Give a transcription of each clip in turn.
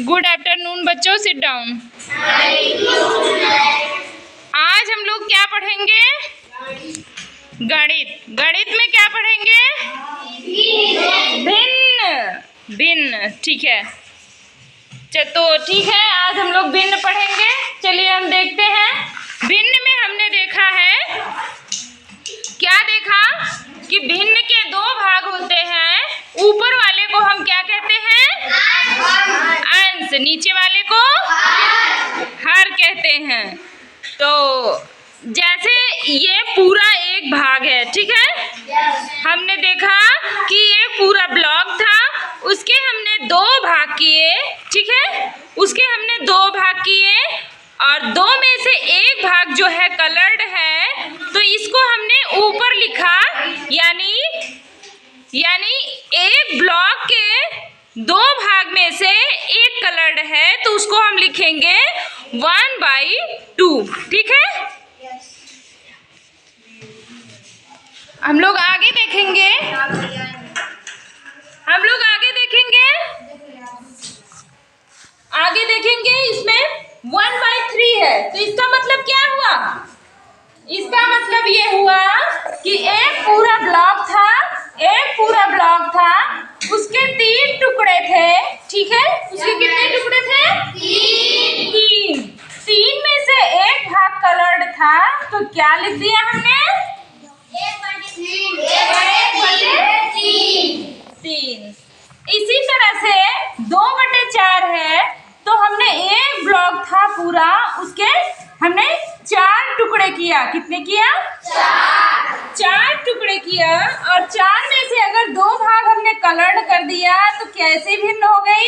Good afternoon बच्चों, sit down. आज हम लोग क्या पढ़ेंगे? गणित। गणित में क्या पढ़ेंगे? भिन्न। भिन्न, ठीक है। तो ठीक है, आज हम लोग भिन्न पढ़ेंगे। चलिए हम देखते हैं। भिन्न में हमने देखा है, क्या देखा कि भिन्न के दो भाग होते हैं। ऊपर वाले को हम क्या कहते हैं? अंश। नीचे वाले को हर कहते हैं। तो जैसे ये पूरा एक भाग है, ठीक है। हमने देखा कि ये पूरा ब्लॉक था, उसके हमने दो भाग किए, ठीक है। उसके हमने दो भाग किए और दो में से एक भाग जो है कलर्ड है, तो इसको हमने ऊपर लिखा। यानी एक ब्लॉक के दो भाग में से एक कलर्ड है, तो उसको हम लिखेंगे 1/2, ठीक है। हम लोग आगे देखेंगे। आगे देखेंगे इसमें 1/3 है, तो इसका मतलब क्या हुआ? इसका मतलब ये हुआ कि एक पूरा ब्लॉक था, उसके 3 टुकड़े थे, ठीक है। उसके कितने टुकड़े थे? 3 में से एक भाग कलर्ड था, तो क्या लिख दिया हमने? 1/3। इसी तरह से 2/4 है, तो हमने एक ब्लॉक था पूरा, उसके हमने 4 टुकड़े किया। कितने किया? 4 टुकड़े किया। और 4 में से अगर 2 भाग हमने कलर्ड कर दिया, तो कैसे भिन्न हो गई?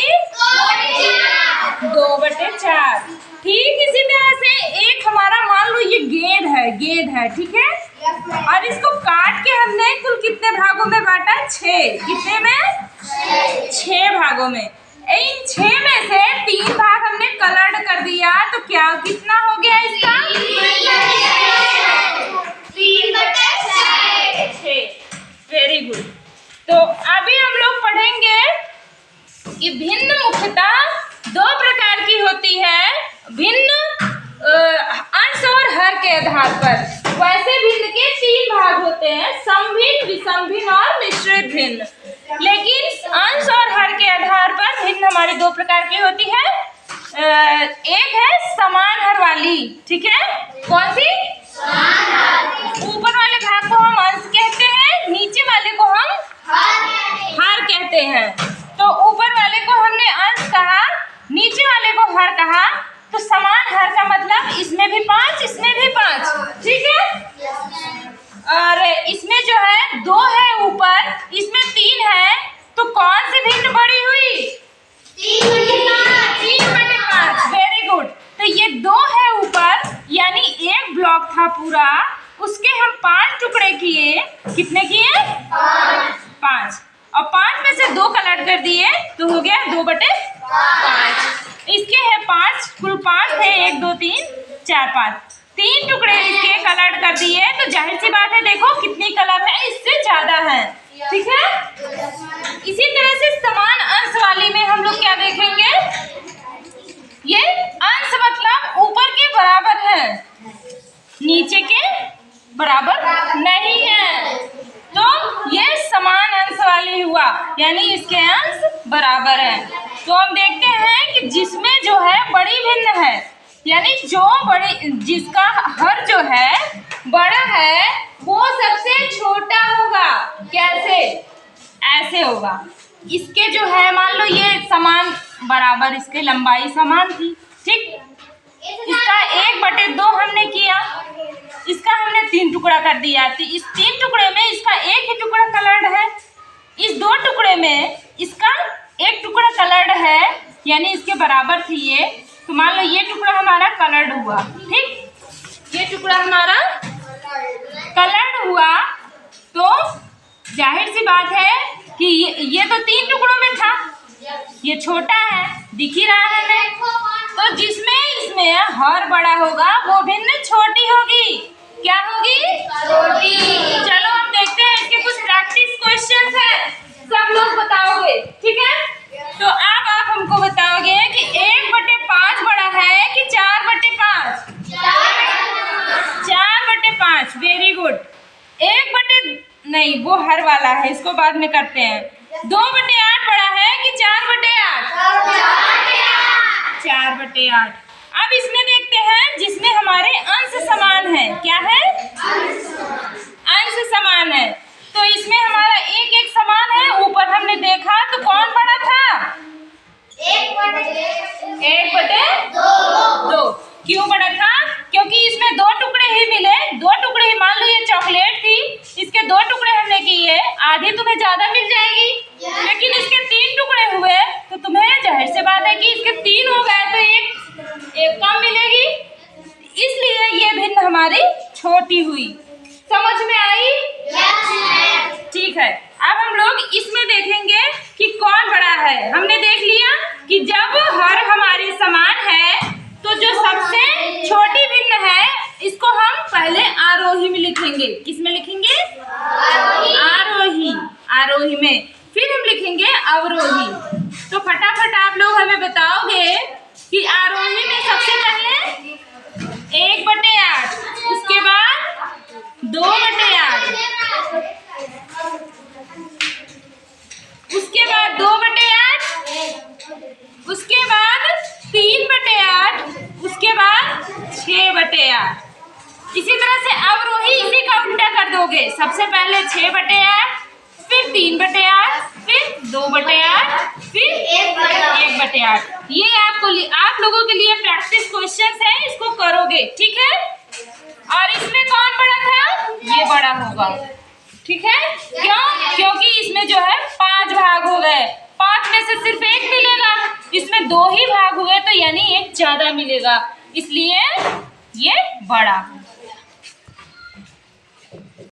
2/4। ठीक इसी तरह से एक हमारा, मान लो ये गेंद है, ठीक है। और इसको काट के हमने कुल कितने भागों में बांटा? 6। कितने में? 6 भागों में। इन 6 में से 3 भाग हमने कलर्ड कर दिया, तो क्या कितना हो गया इसका? 3/6। Very good. तो अभी हम लोग पढ़ेंगे कि भिन्न मुख्यतः 2 प्रकार की होती है। भिन्न अंश और हर के आधार पर। वैसे भिन्न के 3 भाग होते हैं, समभिन्न, विषम भिन्न और मिश्रित भिन्न। लेकिन अंश और हर के आधार पर भिन्न हमारे 2 प्रकार की होती है। एक है समान हर वाली, ठीक है। कौन सी? ऊपर वाले भाग को हम अंश कहते हैं, नीचे वाले को हम हर कहते हैं। तो ऊपर वाले को हमने अंश कहा, नीचे वाले को हर कहा। तो समान हर का मतलब इसमें भी 5, इसमें भी 5, ठीक है। और इसमें जो है 2 है ऊपर, इसमें 3 है, तो कौन सी भिन्न बड़ी हुई? 3/5। Very good. तो ये 2 है ऊपर, यानी एक ब्लॉक था पूरा, उसके हम 5 टुकड़े किए। कितने किए? 5। और 5 में से 2 कलर्ड कर दिए, तो हो गया 2/5। इसके है 5, कुल 5 थे, 1 2 3 4 5। 3 टुकड़े इसके कलर्ड कर दिए, तो जाहिर सी बात है, देखो कितनी कलर है, इससे ज्यादा है, ठीक है। इसी तरह से समान अंश वाली में हम लोग क्या देखेंगे? ये अंश मतलब ऊपर के बराबर है, नीचे के बराबर नहीं है, तो ये समान अंश वाली हुआ, यानी इसके अंश बराबर है। तो हम देखते हैं कि जिसमें जो है बड़ी भिन्न है, यानी जो बड़ी, जिसका हर जो है बड़ा है, वो सबसे छोटा होगा। कैसे? ऐसे होगा। इसके जो है, मान लो ये समान बराबर, इसके लंबाई समान थी, ठीक। इसका 1/2 हमने किया, इसका हमने 3 टुकड़ा कर दिया। तो इस 3 टुकड़े में इसका एक ही टुकड़ा कलर्ड है, इस 2 टुकड़े में इसका 1 टुकड़ा कलर्ड है, यानी इसके बराबर थी ये। तो मान लो ये टुकड़ा हमारा कलर्ड हुआ, ठीक। ये टुकड़ा हमारा कलर्ड हुआ, तो जाहिर सी बात है कि ये तो 3 टुकड़ों में था, ये छोटा है, दिख ही रहा है हमें। तो जिसमें इसमें हर बड़ा होगा, वो भिन्न छोटी होगी। क्या होगी? छोटी। चलो हम देखते हैं, इसके कुछ प्रैक्टिस क्वेश्चंस हैं, सब लोग बताओगे, ठीक है। तो अब आप हमको बताओगे कि नहीं, वो हर वाला है, इसको बाद में करते हैं। 2/8 बड़ा है कि 4/8? 4/8। अब इसमें देखते हैं जिसमें हमारे अंश समान है। क्या है? अंश समान है। तो इसमें हमारा एक एक समान है। ऊपर हमने देखा तो कौन बड़ा था? 1/2। क्यों बड़ा था? क्योंकि इसमें 2 टुकड़े ही मिले, 2 टुकड़े ही। मान लो ये चॉकलेट थी, इसके 2 टुकड़े हमने किए, आधी तुम्हें ज्यादा मिल जाएगी। लेकिन इसके 3 टुकड़े हुए तो तुम्हें जाहिर सी बात है कि इसके 3 हो गए तो एक कम मिलेगी। इसलिए ये भिन्न हमारी छोटी हुई। समझ में आई? ठीक है। अब हम लोग इसमें देखेंगे कि कौन बड़ा है। हमने देख लिया कि जब हर हमारे समान है तो जो सबसे छोटी भिन्न है इसको हम पहले आरोही में लिखेंगे। किस में लिखेंगे? आरोही। आरोही में। फिर हम लिखेंगे अवरोही। तो फटाफट आप लोग हमें बताओगे कि आरोही में सबसे पहले 1/8, उसके बाद 2/8, उसके बाद 2/8, उसके बाद 3/8, उसके बाद 6/8। इसी तरह से अवरोही इसी का उल्टा कर दोगे। सबसे पहले 6/8, फिर 3/8, फिर 2/8, फिर 1/8। ये आप लोगों के लिए प्रैक्टिस क्वेश्चंस है, इसको करोगे। ठीक है? और इसमें कौन बड़ा था? ये बड़ा होगा। ठीक है? क्यों? क्योंकि इसमें जो है 5 भाग हो गए, 5 में से सिर्फ 1 मिलेगा। इसमें 2 ही भाग हुए तो यानी 1 ज्यादा मिलेगा, इसलिए ये बड़ा।